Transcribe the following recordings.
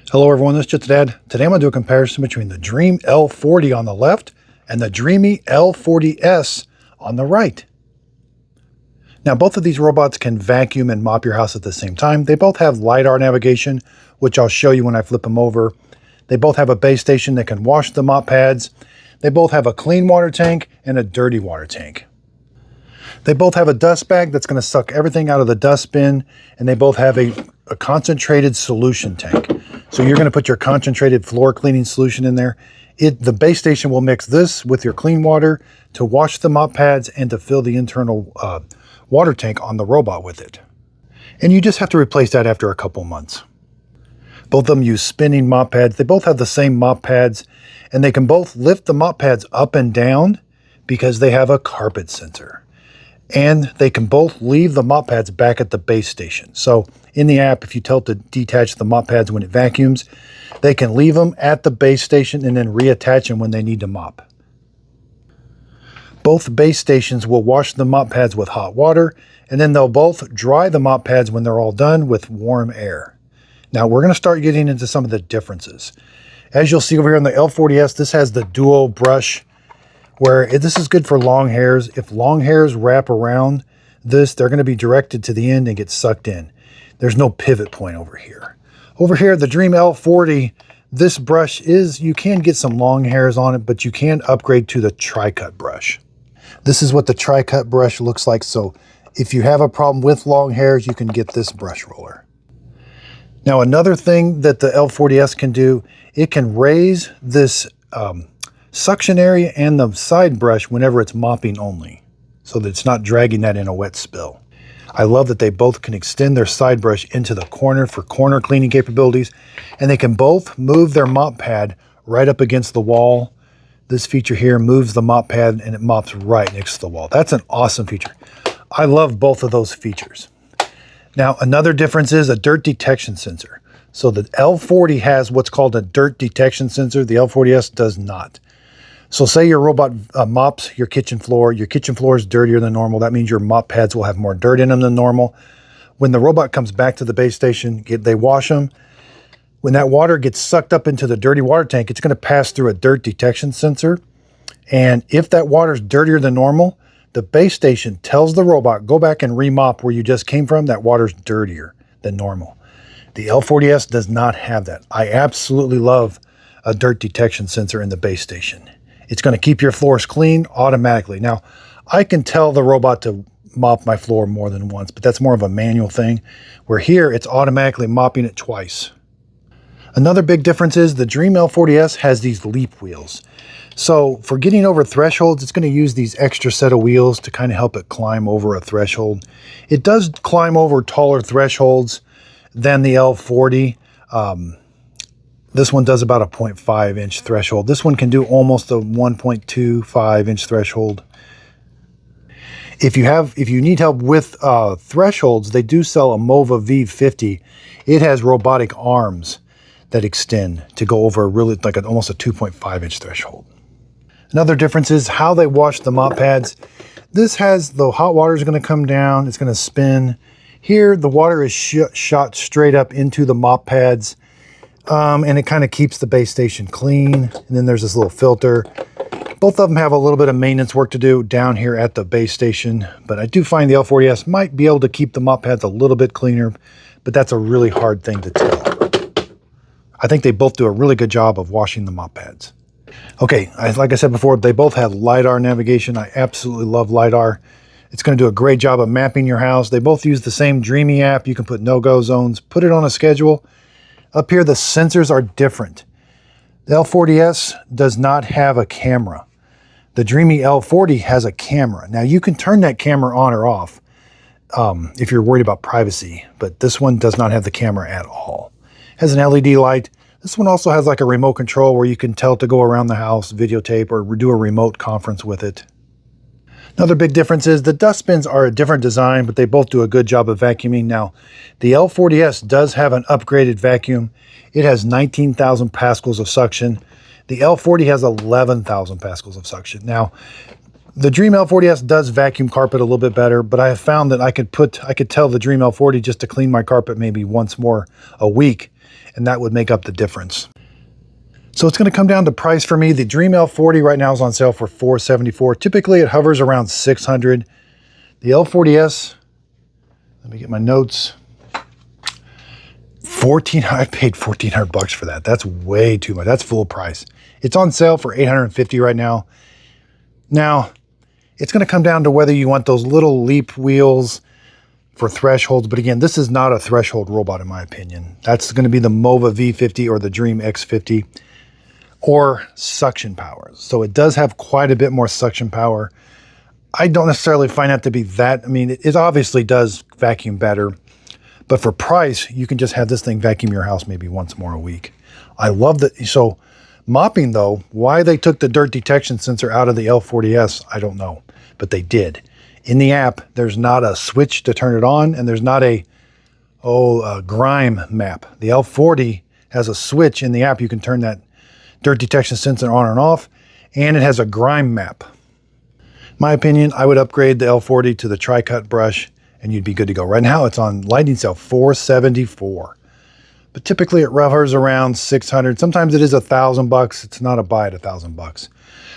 Hello everyone, this is Just Dad. Today I'm going to do a comparison between the Dream L40 on the left and the Dreamy L40S on the right. Now both of these robots can vacuum and mop your house at the same time. They both have LiDAR navigation, which I'll show you when I flip them over. They both have a base station that can wash the mop pads. They both have a clean water tank and a dirty water tank. They both have a dust bag that's going to suck everything out of the dust bin, and they both have a concentrated solution tank. So you're going to put your concentrated floor cleaning solution in there. The base station will mix this with your clean water to wash the mop pads and to fill the internal water tank on the robot with it. And you just have to replace that after a couple months. Both of them use spinning mop pads. They both have the same mop pads, and they can both lift the mop pads up and down because they have a carpet sensor. And they can both leave the mop pads back at the base station. So in the app, if you tell it to detach the mop pads when it vacuums, they can leave them at the base station and then reattach them when they need to mop. Both base stations will wash the mop pads with hot water, and then they'll both dry the mop pads when they're all done with warm air. Now we're going to start getting into some of the differences. As you'll see over here on the L40S, this has the dual brush, where this is good for long hairs. If long hairs wrap around this, they're going to be directed to the end and get sucked in. There's no pivot point over here. Over here, the Dream L40, this brush you can get some long hairs on it, but you can upgrade to the tri-cut brush. This is what the tri-cut brush looks like. So if you have a problem with long hairs, you can get this brush roller. Now, another thing that the L40S can do, it can raise this suction area and the side brush whenever it's mopping only, so that it's not dragging that in a wet spill. I love that they both can extend their side brush into the corner for corner cleaning capabilities, and they can both move their mop pad right up against the wall. This feature here moves the mop pad and it mops right next to the wall. That's an awesome feature. I love both of those features. Now, another difference is a dirt detection sensor. So the L40 has what's called a dirt detection sensor. The L40S does not. So say your robot mops your kitchen floor. Your kitchen floor is dirtier than normal. That means your mop pads will have more dirt in them than normal. When the robot comes back to the base station, they wash them. When that water gets sucked up into the dirty water tank, it's going to pass through a dirt detection sensor. And if that water is dirtier than normal, the base station tells the robot, go back and remop where you just came from. That water's dirtier than normal. The L40S does not have that. I absolutely love a dirt detection sensor in the base station. It's going to keep your floors clean automatically. Now, I can tell the robot to mop my floor more than once, but that's more of a manual thing, where here it's automatically mopping it twice. Another big difference is the Dream L40S has these leap wheels. So for getting over thresholds, it's going to use these extra set of wheels to kind of help it climb over a threshold. It does climb over taller thresholds than the L40. This one does about a 0.5 inch threshold. This one can do almost a 1.25 inch threshold. If you need help with thresholds, they do sell a MOVA V50. It has robotic arms that extend to go over almost a 2.5 inch threshold. Another difference is how they wash the mop pads. This has the hot water is going to come down. It's going to spin. Here, the water is shot straight up into the mop pads. And it kind of keeps the base station clean. And then there's this little filter. Both of them have a little bit of maintenance work to do down here at the base station, but I do find the L40S might be able to keep the mop pads a little bit cleaner, but that's a really hard thing to tell. I think they both do a really good job of washing the mop pads. Okay, like I said before, they both have LiDAR navigation. I absolutely love LiDAR. It's going to do a great job of mapping your house. They both use the same Dreamy app. You can put no-go zones, put it on a schedule. Up here, the sensors are different. The L40S does not have a camera. The Dreamy L40 has a camera. Now, you can turn that camera on or off if you're worried about privacy, but this one does not have the camera at all. It has an LED light. This one also has like a remote control where you can tell it to go around the house, videotape, or do a remote conference with it. Another big difference is the dustbins are a different design, but they both do a good job of vacuuming. Now, the L40S does have an upgraded vacuum. It has 19,000 pascals of suction. The L40 has 11,000 pascals of suction. Now, the Dream L40S does vacuum carpet a little bit better, but I have found that I could tell the Dream L40 just to clean my carpet maybe once more a week, and that would make up the difference. So it's going to come down to price for me. The Dream L40 right now is on sale for $474. Typically it hovers around $600. The L40S, let me get my notes. I paid $1,400 for that. That's way too much. That's full price. It's on sale for $850 right now. Now, it's going to come down to whether you want those little leap wheels for thresholds. But again, this is not a threshold robot in my opinion. That's going to be the Mova V50 or the Dream X50 or suction power. So it does have quite a bit more suction power. I don't necessarily find that to be that. I mean, it obviously does vacuum better. But for price, you can just have this thing vacuum your house maybe once more a week. I love that. So mopping though, why they took the dirt detection sensor out of the L40S, I don't know, but they did. In the app, there's not a switch to turn it on, and there's not a grime map. The L40 has a switch in the app. You can turn that dirt detection sensor on and off, and it has a grime map. My opinion, I would upgrade the L40 to the tri-cut brush and you'd be good to go. Right now it's on lightning sale, $474. But typically it hovers around $600. Sometimes it is $1,000. It's not a buy at $1,000.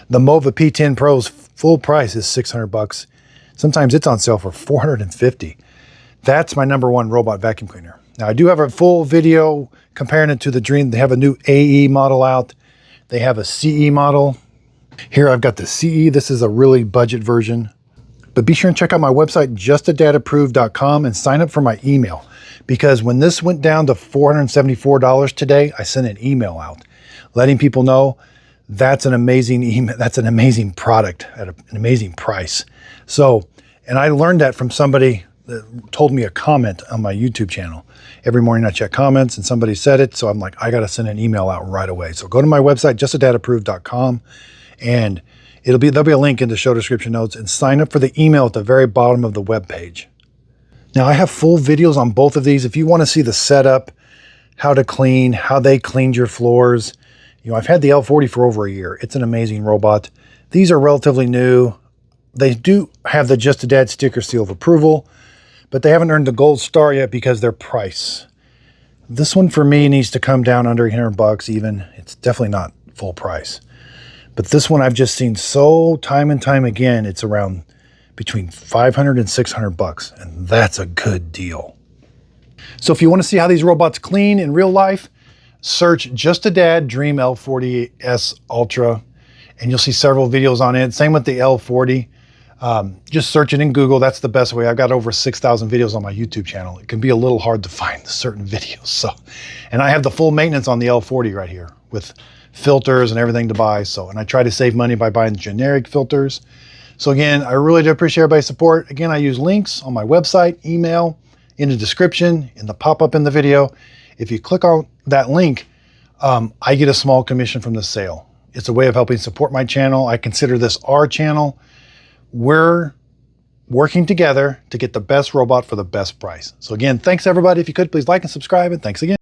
The Mova P10 Pro's full price is $600. Sometimes it's on sale for $450. That's my #1 robot vacuum cleaner. Now I do have a full video comparing it to the Dream. They have a new AE model out. They have a CE model. Here I've got the CE. This is a really budget version. But be sure and check out my website, justadadapproved.com, and sign up for my email. Because when this went down to $474 today, I sent an email out letting people know that's an amazing email. That's an amazing product at an amazing price. So, and I learned that from somebody that told me a comment on my YouTube channel. Every morning I check comments and somebody said it. So I'm like, I got to send an email out right away. So go to my website, justadadapproved.com, and there'll be a link in the show description notes, and sign up for the email at the very bottom of the web page. Now I have full videos on both of these. If you want to see the setup, how to clean, how they cleaned your floors. You know, I've had the L40 for over a year. It's an amazing robot. These are relatively new. They do have the Just a Dad sticker seal of approval, but they haven't earned the gold star yet because their price. This one for me needs to come down under $100 even. It's definitely not full price. But this one I've just seen so time and time again, it's around between $500 and $600, and that's a good deal. So if you want to see how these robots clean in real life, search Just a Dad Dream L40S Ultra, and you'll see several videos on it. Same with the L40. Just search it in Google. That's the best way. I've got over 6,000 videos on my YouTube channel. It can be a little hard to find certain videos. So, and I have the full maintenance on the L40 right here with filters and everything to buy. So, and I try to save money by buying generic filters. So again, I really do appreciate everybody's support. Again, I use links on my website, email, in the description, in the pop-up in the video. If you click on that link, I get a small commission from the sale. It's a way of helping support my channel. I consider this our channel. We're working together to get the best robot for the best price. So again, thanks everybody. If you could, please like and subscribe, and thanks again.